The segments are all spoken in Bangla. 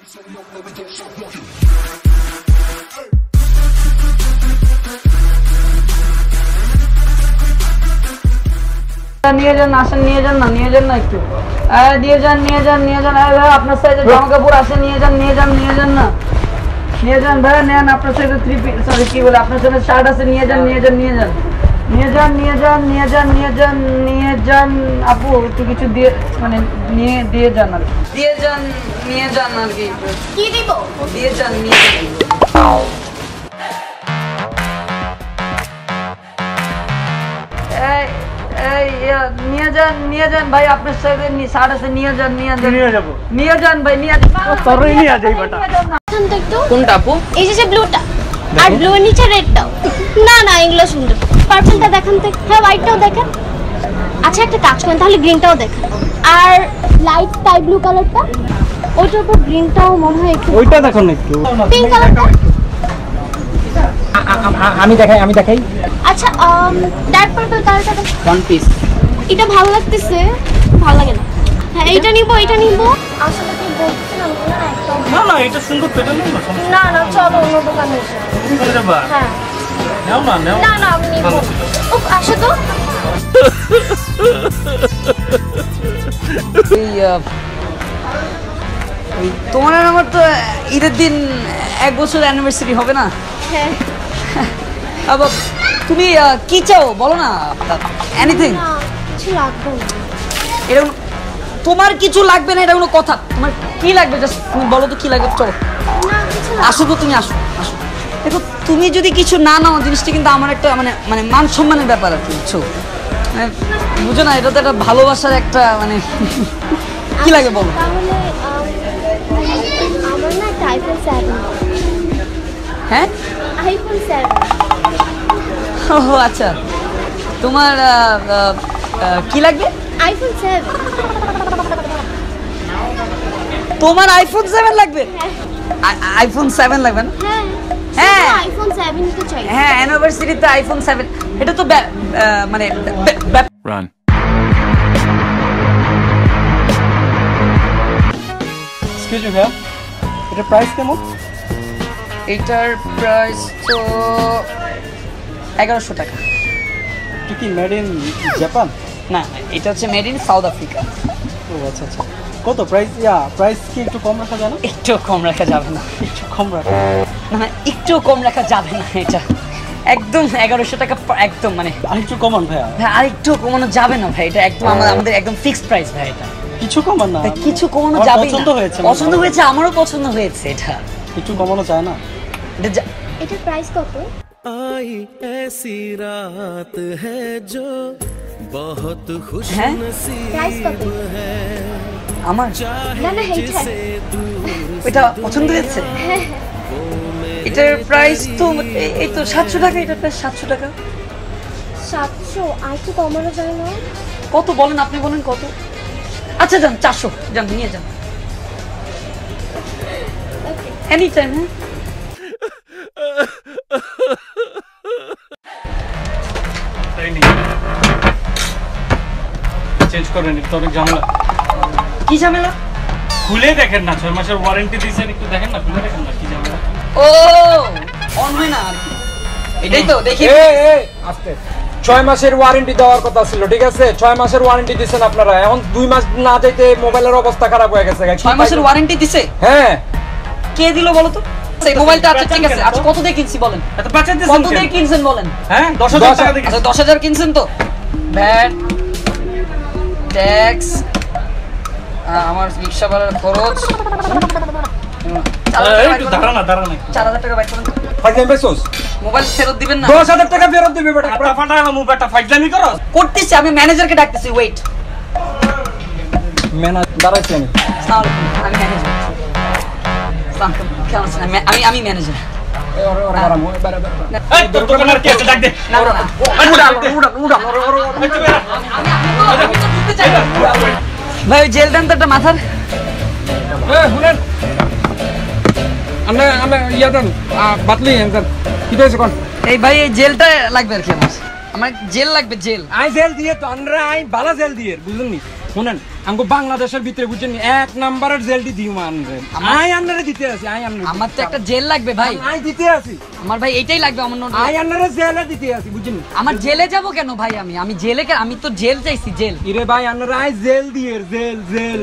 নিয়ে যান আসেন নিয়ে যান না একটু দিয়ে যান আপনার সাইজের জামা কাপড় আছে নিয়ে যান না নিয়ে যান ভাই নেন আপনার সাইজের সরি কি বলে আপনার সাইজের শার্ট আছে নিয়ে যান আপু একটু কিছু দিয়ে মানে দিয়ে যান আর কি কি দিব দিয়ে যান নিয়ে যান ভাই আপনার সাথে শার্ট আছে নিয়ে যান ভাই কোনটা আপু এই যে ব্লুটা আর ব্লু এর নিচে রেডটাও না এগুলো সুন্দর পার্পলটা দেখান তো হ্যাঁ হোয়াইটটাও দেখেন আচ্ছা একটা কাজ করেন তাহলে গ্রিনটাও দেখেন আর লাইট স্কাই ব্লু কালারটা ওইটার উপর গ্রিনটাও মনে হয় একটু ওইটা দেখুন একটু পিঙ্ক কালারটা আমি দেখাই আচ্ছা ডার্ক পার্পল কালারটা ওয়ান পিস এটা ভালো লাগতেছে ভালো লাগে না হ্যাঁ এটা নিব আসলে কি বলছিলাম না এটা সুন্দর তো এটা নিব না চলো অন্য দোকানে হ্যাঁ না আমি নিব উফ আসো তো তোমার আর আমার তো ঈদের দিন 1 বছর অ্যানিভার্সারি হবে না হ্যাঁ আবার তুমি কি চাও বলো না এনিথিং কিছু লাগবে না এরকম তোমার কিছু লাগবে না এটা কোনো কথা তোমার কি লাগবে জাস্ট তুমি বলো তো কি লাগবে চলো না কিছু আসো তো তুমি আসো দেখো তুমি যদি কিছু না নাও জিনিসটা কিন্তু আমার একটা মানে মান সম্মানের ব্যাপার আর কি বুঝছো মানে বুঝো না এটা তো একটা ভালোবাসার একটা মানে কি লাগে বলো তাহলে আমার না একটা আইফোন 7 হ্যাঁ আইফোন 7 ও আচ্ছা তোমার কি লাগবে আইফোন 7 তোমার আইফোন 7 লাগবে আইফোন 7 লাগবে না হ্যাঁ আইফোন 7 তো চাই হ্যাঁ অ্যানিভার্সারিতে আইফোন 7 এটা তো মানে রান এক্সকিউজ মি ভাই এটা প্রাইস কেমন এটার প্রাইস তো 1100 টাকা কি মেড ইন জাপান না এটা হচ্ছে মেড ইন সাউথ আফ্রিকা ও আচ্ছা কত প্রাইস প্রাইস কি একটু কম রাখা যায় না একটু কম রাখা যাবে না একটু কম রাখা না একটু কম রাখা যাবে না এটা একদম 1100 টাকা একদম মানে আরেকটু কমান ভাইয়া ভাই আরেকটু কমানো যাবে না ভাই এটা একদম আমাদের একদম ফিক্সড প্রাইস ভাই এটা কিছু কমান না কিছু কমানো যাবে না পছন্দ হয়েছে আমারও পছন্দ হয়েছে এটা একটু কমানো যায় না এটার প্রাইস কত आई ऐसी रात है जो बहुत खुश नसीब है আমার না এটা পছন্দ হয়েছে এটার প্রাইস তো এই তো 700 টাকা এটা প্রাইস 700 টাকা 700 আর কি কমানো যায় না কত বলেন আপনি বলেন কত আচ্ছা যান 400 যান নিয়ে যান এনি টাইম চেঞ্জ করেন একটু অনেক ঝামেলা কি ঝামেলা খুলে দেখেন না 6 মাসের ওয়ারেন্টি দিয়েছেন একটু দেখেন না খুলে দেখেন না কি ঝামেলা ও অন হয় না এটাই তো দেখি আস্তে 6 মাসের ওয়ারেন্টি দেওয়ার কথা ছিল ঠিক আছে 6 মাসের ওয়ারেন্টি দিবেন আপনারা এখন 2 মাস না যাইতে মোবাইলের অবস্থা খারাপ হয়ে গেছে 6 মাসের ওয়ারেন্টি দিছে হ্যাঁ কে দিল বলো তো এই মোবাইলটা আচ্ছা ঠিক আছে আচ্ছা কত দিয়ে কিনছি বলেন এত বাঁচাই দিয়েছেন কত দিয়ে কিনছেন বলেন হ্যাঁ 10000 টাকা দিয়ে আচ্ছা 10000 কিনছেন তো ভ্যাট ট্যাক্স আমার রিকশা ভাড়ার খরচ একটু দাঁড়ানা 4000 টাকা বাইর করেন ফাইজলামি পেছস মোবাইল ফেরত দিবেন না 10000 টাকা ফেরত দিবে বেটা আটা ফাটা মোবাইলটা ফাইজলামি করো করতেছি আমি ম্যানেজারকে ডাকতেছি ওয়েট ম্যানেজার দাঁড়াইছি আমি আসসালামু আলাইকুম আমি ম্যানেজার কেমন আছেন আমি ম্যানেজার এই তোর দোকানের কি আছে ডাক দে না উড়া ভাই জেল দেন তো একটা মাথার শুনেন আমরা ইয়া দেন বাতলি এনজান কি হয়েছে কোন এই ভাই এই জেলটা লাগবে আর কি আমার জেল লাগবে জেল আই জেল দিয়ে তো আমরা আই বালা জেল দিয়ে বুঝলেন নি শুনেন আমগো বাংলাদেশের ভিতরে বুঝছেন এক নাম্বারের জেলটি দিও আনরে আই আনরে দিতে আছি আই আনরে আমার তো একটা জেল লাগবে ভাই, আই দিতে আছি আমার ভাই এইটাই লাগবে আমার নোট। আই আনরে জেলে দিতে আছি বুঝছেন। আমার জেলে যাব কেন ভাই? আমি জেলে কেন? আমি তো জেল চাইছি, জেল। ইরে ভাই আনরে আই জেল দিয়ে জেল জেল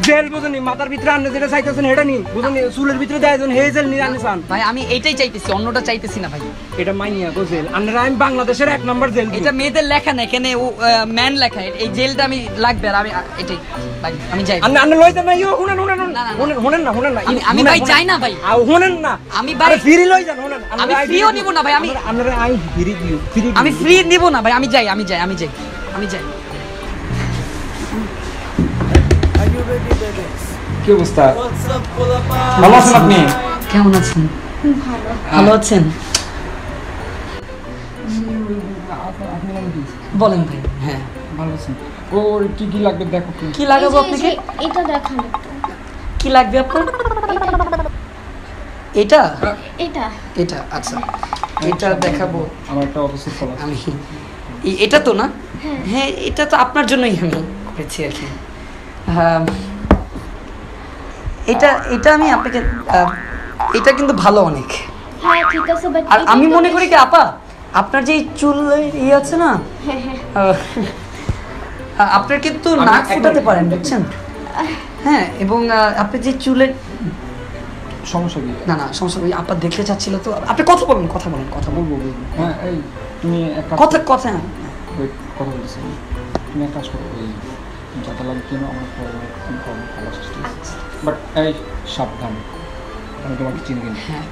জেল বুঝনি মাথার ভিতরে আনরে যেটা চাইতেছেন এটা নি বুঝনি চুলের ভিতরে দেয়জন হে জেল নি আনসান ভাই আমি এইটাই চাইতেছি, অন্যটা চাইতেছি না ভাই। এটা মাইনিয়া গো জেল আনরে আমি বাংলাদেশের এক নাম্বার জেল দিই। এটা মেয়েদের লেখা না, এখানে ম্যান লেখা। এই জেলটা আমি লাগবে আর আমি এটাই ভাই আমি যাই। আন্না লইতে না ইও শুনেন শুনেন না, না, শুনেন শুনেন না শুনেন না আমি ভাই যাই না ভাই। আও শুনেন না আমি ভাই ফ্রি লই যান শুনেন আমি ফ্রিও নিব না ভাই। আন্নারে আই ফ্রি দিও ফ্রি আমি ফ্রি নিব না ভাই। আমি যাই আমি যাই আমি যাই আমি যাই। কি অবস্থা? ভালো আছেন আপনি? কেমন আছেন? ভালো আছেন? বলেন ভাই। হ্যাঁ ভালো আছেন। ও কি কি লাগবে দেখো কি কি লাগাবো আপনাকে? এটা দেখান। কি লাগবে আপনার? এটা এটা এটা আচ্ছা এটা দেখাবো। আমার একটা অবস্থা ফলো আমি এটা তো না? হ্যাঁ এটা তো আপনার জন্যই আমি করেছি আর কি। এটা এটা আমি আপনাকে এটা কিন্তু ভালো অনেক। হ্যাঁ ঠিক আছে, বাট আর আমি মনে করি কি আপা, আপনার যে চুল ইয়ে আছে না, আপনার কিন্তু নাক ফুটাতে পারেন বুঝছেন? হ্যাঁ এবং আপনি যে চুলের সমস্যা কি? না না সমস্যা নেই, আপা দেখতে চাচ্ছিল তো। আপনি কথা বলেন কথা বলেন কথা বলবো। হ্যাঁ এই তুমি একটা কথা কথা কথা বলছি তুমি একটা কাজ করো এই যাতা লাগে কেন আমার প্রবলেম ভালো সৃষ্টি বাট এই সাবধান আমি তোমাকে চিনি কিন্তু হ্যাঁ